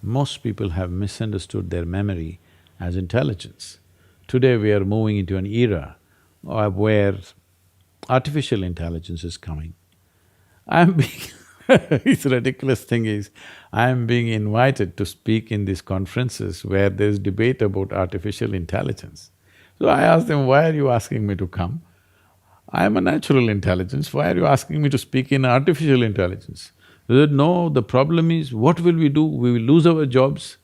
Most people have misunderstood their memory as intelligence. Today we are moving into an era where artificial intelligence is coming. I'm being it's ridiculous thing is, I'm being invited to speak in these conferences where there's debate about artificial intelligence. So I asked them, why are you asking me to come? I am a natural intelligence, why are you asking me to speak in artificial intelligence? They said, no, the problem is, what will we do? We will lose our jobs.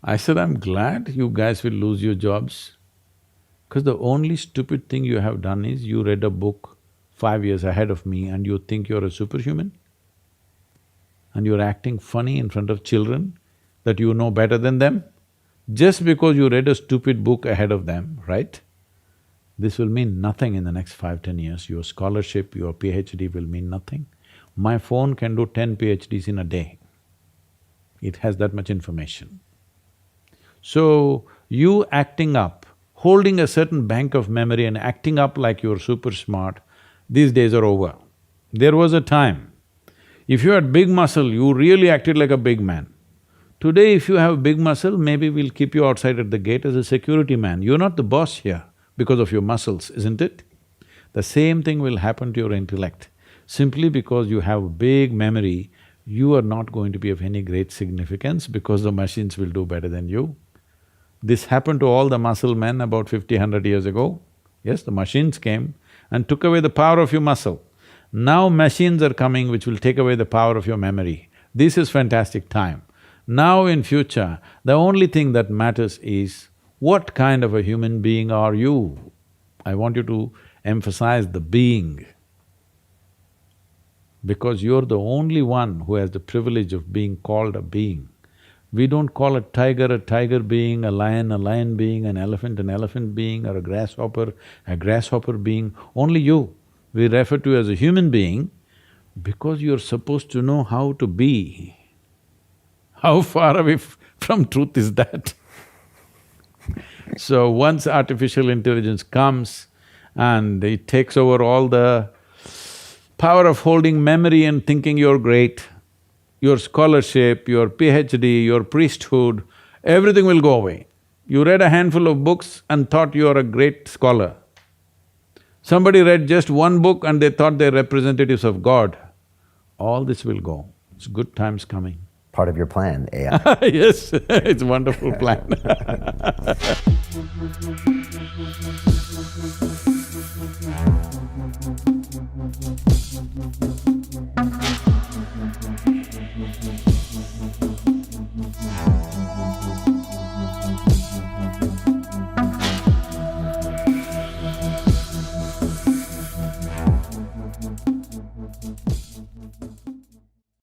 I said, I'm glad you guys will lose your jobs, because the only stupid thing you have done is you read a book 5 years ahead of me and you think you're a superhuman? And you're acting funny in front of children that you know better than them? Just because you read a stupid book ahead of them, right? This will mean nothing in the next 5–10 years. Your scholarship, your PhD will mean nothing. My phone can do 10 PhDs in a day. It has that much information. So, you acting up, holding a certain bank of memory and acting up like you're super smart, these days are over. There was a time, if you had big muscle, you really acted like a big man. Today, if you have big muscle, maybe we'll keep you outside at the gate as a security man. You're not the boss here because of your muscles, isn't it? The same thing will happen to your intellect. Simply because you have big memory, you are not going to be of any great significance because the machines will do better than you. This happened to all the muscle men about 50, 100 years ago. Yes, the machines came and took away the power of your muscle. Now machines are coming which will take away the power of your memory. This is fantastic time. Now in future, the only thing that matters is, what kind of a human being are you? I want you to emphasize the being, because you're the only one who has the privilege of being called a being. We don't call a tiger being, a lion being, an elephant being, or a grasshopper being, only you. We refer to you as a human being because you're supposed to know how to be. How far away from truth is that? So once artificial intelligence comes and it takes over all the power of holding memory and thinking you're great, your scholarship, your PhD, your priesthood, everything will go away. You read a handful of books and thought you're a great scholar. Somebody read just one book and they thought they're representatives of God. All this will go. It's good times coming. Part of your plan, AI. Yes, it's a wonderful plan.